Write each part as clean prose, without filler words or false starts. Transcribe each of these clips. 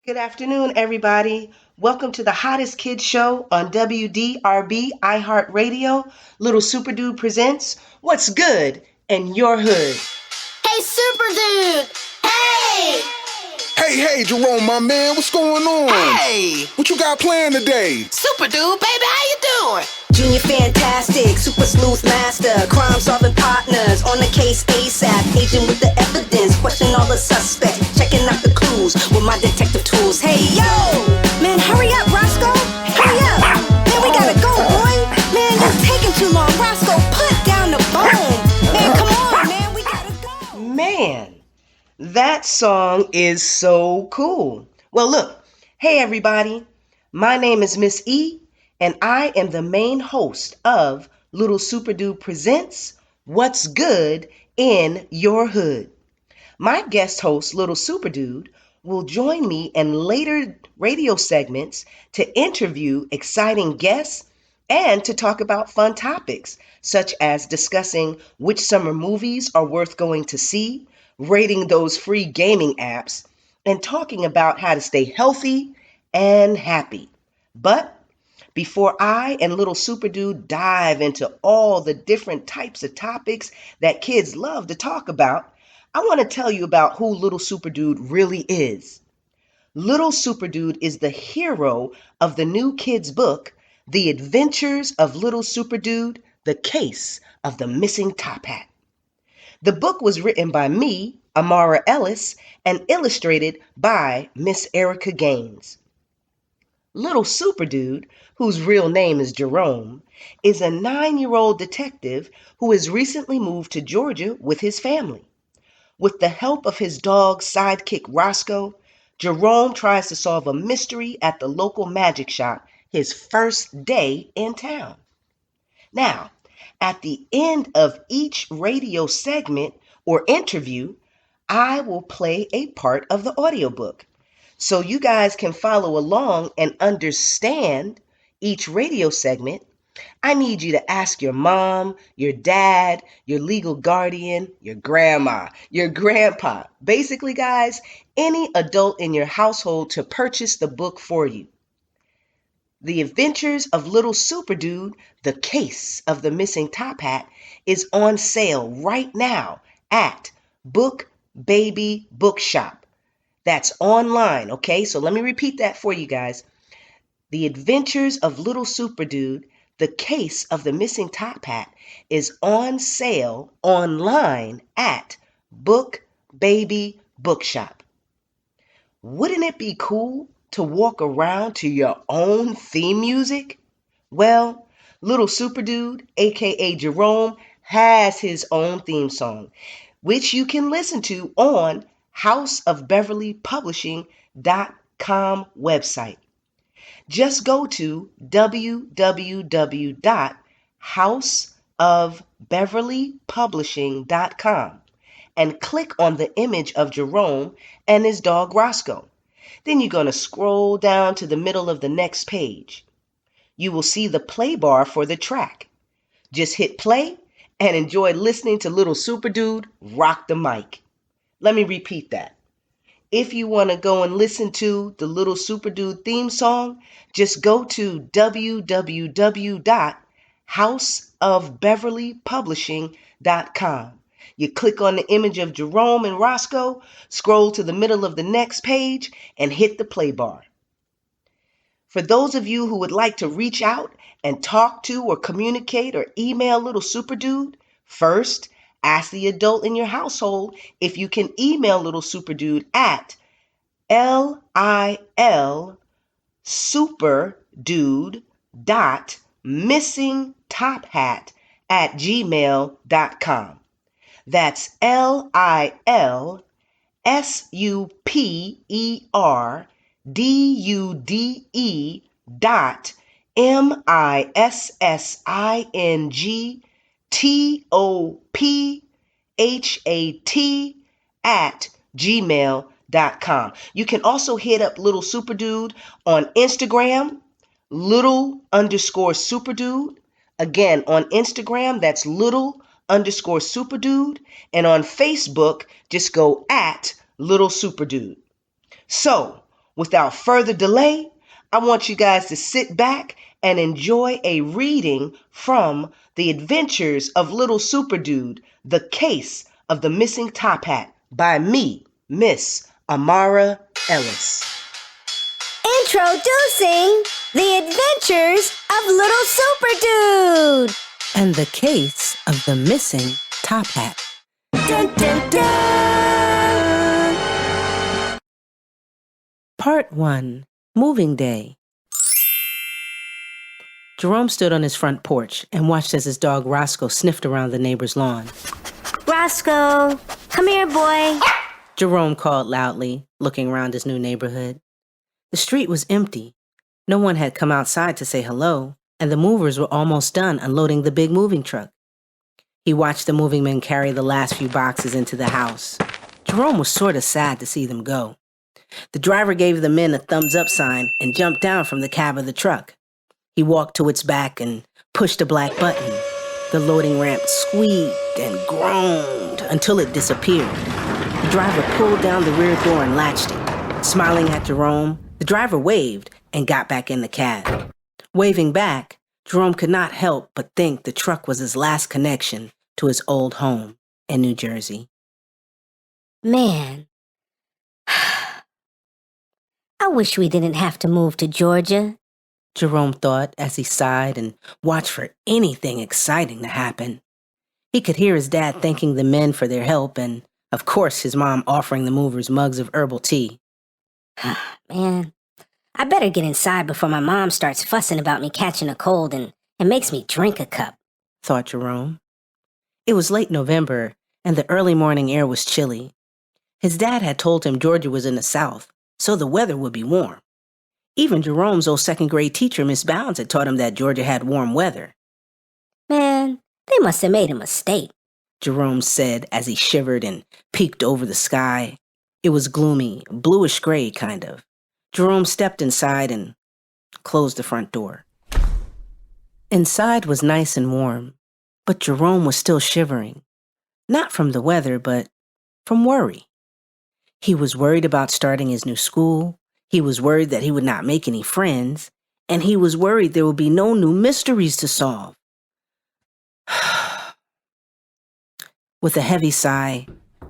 Good afternoon, everybody. Welcome to the hottest kids show on WDRB iHeartRadio. Little Superdude presents What's Good in Your Hood. Hey, Superdude! Hey! Hey, Jerome, my man, what's going on? Hey! What you got planned today? Superdude, baby, how you doing? Junior Fantastic, Super Sleuth Master, crime-solving partners, on the case ASAP, agent with the evidence, question all the suspects, checking out the clues with my detective tools. Hey, yo! Man, hurry up, Roscoe! Hurry up! Man, we gotta go, boy! Man, you're taking too long. Roscoe, put down the bone! Man, come on, man, we gotta go! Man, that song is so cool. Well, look, hey, everybody. My name is Miss E, and I am the main host of Little Superdude Presents What's Good in Your Hood. My guest host, Little Superdude, will join me in later radio segments to interview exciting guests and to talk about fun topics, such as discussing which summer movies are worth going to see, rating those free gaming apps, and talking about how to stay healthy and happy. But before I and Little Superdude dive into all the different types of topics that kids love to talk about, I want to tell you about who Little Superdude really is. Little Superdude is the hero of the new kids' book, The Adventures of Little Superdude, The Case of the Missing Top Hat. The book was written by me, Amara Ellis, and illustrated by Miss Erica Gaines. Little Superdude, whose real name is Jerome, is a 9-year-old detective who has recently moved to Georgia with his family. With the help of his dog sidekick Roscoe, Jerome tries to solve a mystery at the local magic shop his first day in town. Now, at the end of each radio segment or interview, I will play a part of the audiobook. So you guys can follow along and understand each radio segment. I need you to ask your mom, your dad, your legal guardian, your grandma, your grandpa, basically, guys, any adult in your household to purchase the book for you. The Adventures of Little Superdude, The Case of the Missing Top Hat, is on sale right now at Book Baby Bookshop. That's online, okay? So let me repeat that for you guys. The Adventures of Little Superdude, The Case of the Missing Top Hat is on sale online at Book Baby Bookshop. Wouldn't it be cool to walk around to your own theme music? Well, Little Superdude, aka Jerome, has his own theme song, which you can listen to on houseofbeverlypublishing.com website. Just go to www.houseofbeverlypublishing.com and click on the image of Jerome and his dog Roscoe. Then you're going to scroll down to the middle of the next page. You will see the play bar for the track. Just hit play and enjoy listening to Little Superdude rock the mic. Let me repeat that. If you want to go and listen to the Little Superdude theme song, just go to www.houseofbeverlypublishing.com. You click on the image of Jerome and Roscoe, scroll to the middle of the next page, and hit the play bar. For those of you who would like to reach out and talk to or communicate or email Little Superdude, first, ask the adult in your household if you can email Little Superdude at lilsuperdude.missingtophat@gmail.com. That's LILSUPERDUDE.MISSINGTOPHAT@gmail.com. You can also hit up Little Superdude on Instagram, little_superdude. Again, on Instagram, that's little_superdude. And on Facebook, just go at Little Superdude. So, without further delay, I want you guys to sit back and enjoy a reading from The Adventures of Little Superdude, The Case of the Missing Top Hat by me, Miss Amara Ellis. Introducing The Adventures of Little Superdude and the Case of the Missing Top Hat. Dun, dun, dun. Part 1. Moving Day. Jerome stood on his front porch and watched as his dog Roscoe sniffed around the neighbor's lawn. Roscoe, come here, boy. Jerome called loudly, looking around his new neighborhood. The street was empty. No one had come outside to say hello, and the movers were almost done unloading the big moving truck. He watched the moving men carry the last few boxes into the house. Jerome was sort of sad to see them go. The driver gave the men a thumbs-up sign and jumped down from the cab of the truck. He walked to its back and pushed a black button. The loading ramp squeaked and groaned until it disappeared. The driver pulled down the rear door and latched it. Smiling at Jerome, the driver waved and got back in the cab. Waving back, Jerome could not help but think the truck was his last connection to his old home in New Jersey. Man, I wish we didn't have to move to Georgia. Jerome thought as he sighed and watched for anything exciting to happen. He could hear his dad thanking the men for their help and, of course, his mom offering the movers mugs of herbal tea. Man, I better get inside before my mom starts fussing about me catching a cold and makes me drink a cup, thought Jerome. It was late November, and the early morning air was chilly. His dad had told him Georgia was in the South, so the weather would be warm. Even Jerome's old second-grade teacher, Miss Bounds, had taught him that Georgia had warm weather. Man, they must have made a mistake, Jerome said as he shivered and peeked over the sky. It was gloomy, bluish-gray, kind of. Jerome stepped inside and closed the front door. Inside was nice and warm, but Jerome was still shivering. Not from the weather, but from worry. He was worried about starting his new school. He was worried that he would not make any friends. And he was worried there would be no new mysteries to solve. With a heavy sigh,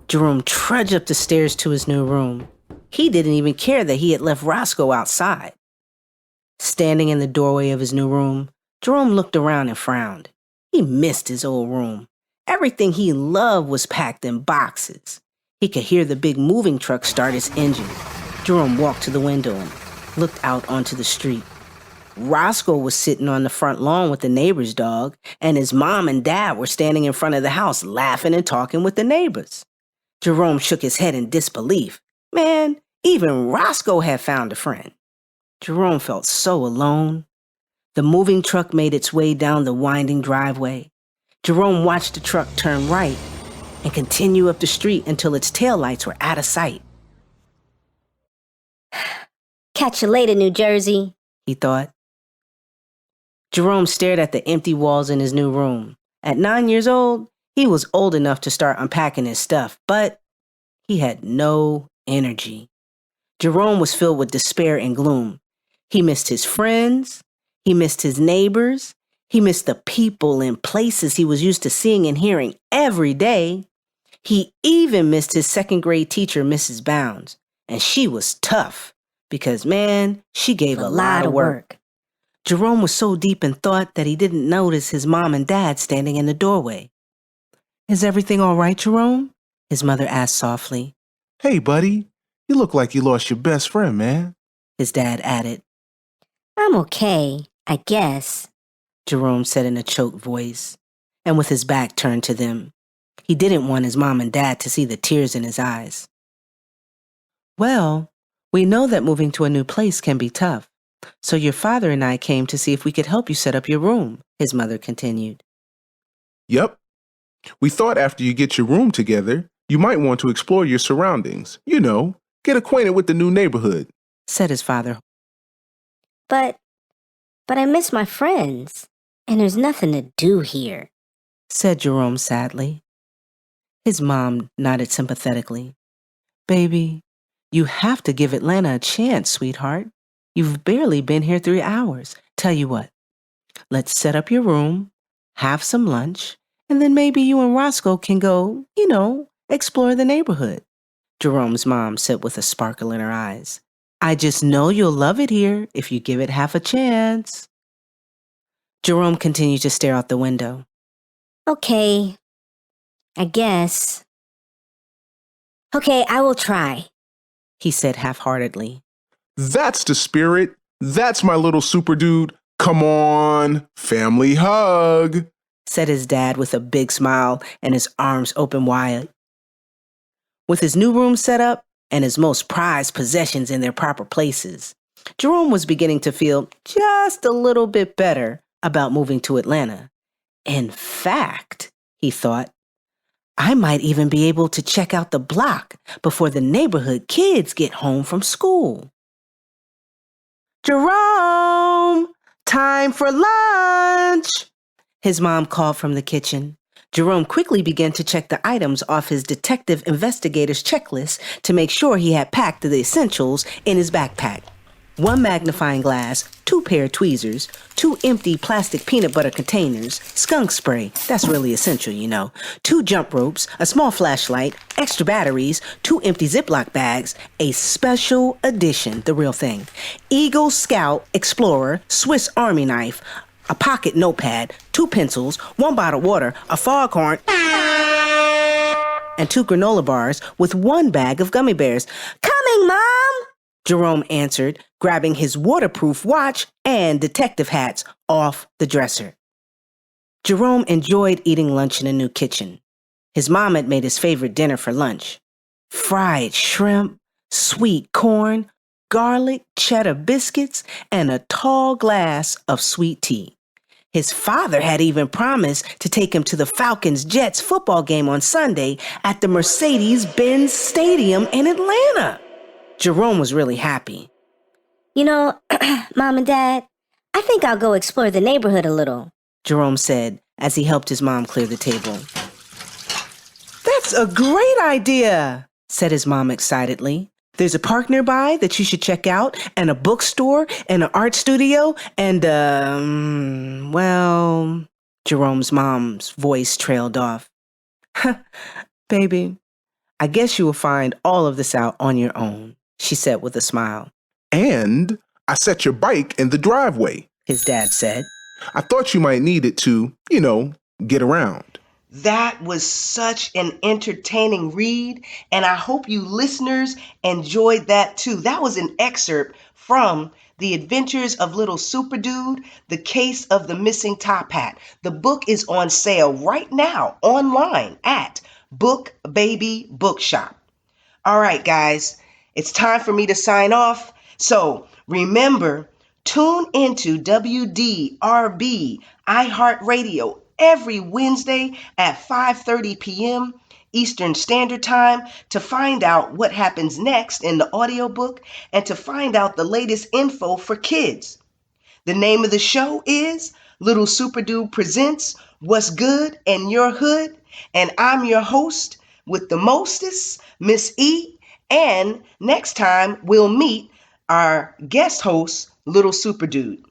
Jerome trudged up the stairs to his new room. He didn't even care that he had left Roscoe outside. Standing in the doorway of his new room, Jerome looked around and frowned. He missed his old room. Everything he loved was packed in boxes. He could hear the big moving truck start its engine. Jerome walked to the window and looked out onto the street. Roscoe was sitting on the front lawn with the neighbor's dog, and his mom and dad were standing in front of the house laughing and talking with the neighbors. Jerome shook his head in disbelief. Man, even Roscoe had found a friend. Jerome felt so alone. The moving truck made its way down the winding driveway. Jerome watched the truck turn right and continue up the street until its taillights were out of sight. Catch you later, New Jersey, he thought. Jerome stared at the empty walls in his new room. At 9 years old, he was old enough to start unpacking his stuff, but he had no energy. Jerome was filled with despair and gloom. He missed his friends. He missed his neighbors. He missed the people and places he was used to seeing and hearing every day. He even missed his second-grade teacher, Mrs. Bounds, and she was tough because, man, she gave a lot of work. Jerome was so deep in thought that he didn't notice his mom and dad standing in the doorway. "Is everything all right, Jerome?" his mother asked softly. "Hey, buddy, you look like you lost your best friend, man," his dad added. I'm okay, I guess, Jerome said in a choked voice, and with his back turned to them. He didn't want his mom and dad to see the tears in his eyes. "Well, we know that moving to a new place can be tough, so your father and I came to see if we could help you set up your room," his mother continued. "Yep. We thought after you get your room together, you might want to explore your surroundings. You know, get acquainted with the new neighborhood," said his father. But I miss my friends, and there's nothing to do here, said Jerome sadly. His mom nodded sympathetically. "Baby, You have to give Atlanta a chance, sweetheart. You've barely been here 3 hours. Tell you what, let's set up your room, have some lunch, and then maybe you and Roscoe can go, explore the neighborhood. Jerome's mom said with a sparkle in her eyes. I just know you'll love it here if you give it half a chance. Jerome continued to stare out the window. Okay, I guess. Okay, I will try, he said half-heartedly. That's the spirit. That's my little Superdude. Come on, family hug, said his dad with a big smile and his arms open wide. With his new room set up and his most prized possessions in their proper places, Jerome was beginning to feel just a little bit better about moving to Atlanta. In fact, he thought, I might even be able to check out the block before the neighborhood kids get home from school. Jerome, time for lunch, his mom called from the kitchen. Jerome quickly began to check the items off his detective investigator's checklist to make sure he had packed the essentials in his backpack. 1 magnifying glass, 2 pair of tweezers, 2 empty plastic peanut butter containers, skunk spray, that's really essential, 2 jump ropes, a small flashlight, extra batteries, 2 empty Ziploc bags, a special edition, the real thing, Eagle Scout Explorer Swiss Army knife, a pocket notepad, 2 pencils, 1 bottle of water, a foghorn, and 2 granola bars with 1 bag of gummy bears. Coming, Mom! Jerome answered, grabbing his waterproof watch and detective hats off the dresser. Jerome enjoyed eating lunch in a new kitchen. His mom had made his favorite dinner for lunch. Fried shrimp, sweet corn, garlic cheddar biscuits, and a tall glass of sweet tea. His father had even promised to take him to the Falcons-Jets football game on Sunday at the Mercedes-Benz Stadium in Atlanta. Jerome was really happy. Mom and Dad, I think I'll go explore the neighborhood a little, Jerome said as he helped his mom clear the table. That's a great idea, said his mom excitedly. There's a park nearby that you should check out, and a bookstore, and an art studio, and, Jerome's mom's voice trailed off. Baby, I guess you will find all of this out on your own, she said with a smile. And I set your bike in the driveway, his dad said. I thought you might need it to, get around. That was such an entertaining read, and I hope you listeners enjoyed that too. That was an excerpt from The Adventures of Little Superdude, The Case of the Missing Top Hat. The book is on sale right now online at Book Baby Bookshop. All right, guys, it's time for me to sign off. So remember, tune into WDRB iHeartRadio every Wednesday at 5:30 p.m. Eastern Standard Time to find out what happens next in the audiobook and to find out the latest info for kids. The name of the show is Little Superdude Presents What's Good in Your Hood, and I'm your host with the mostest, Miss E, and next time we'll meet our guest host, Little Superdude.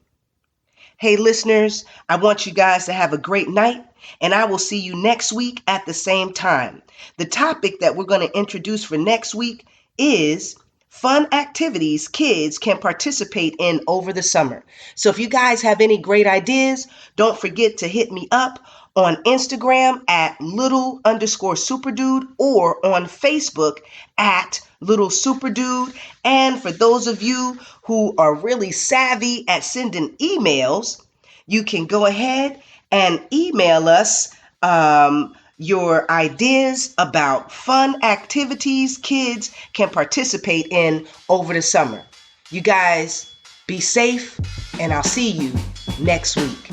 Hey listeners, I want you guys to have a great night, and I will see you next week at the same time. The topic that we're going to introduce for next week is fun activities kids can participate in over the summer. So if you guys have any great ideas, don't forget to hit me up on Instagram at little_superdude or on Facebook at Little Superdude. And for those of you who are really savvy at sending emails, you can go ahead and email us your ideas about fun activities kids can participate in over the summer. You guys be safe, and I'll see you next week.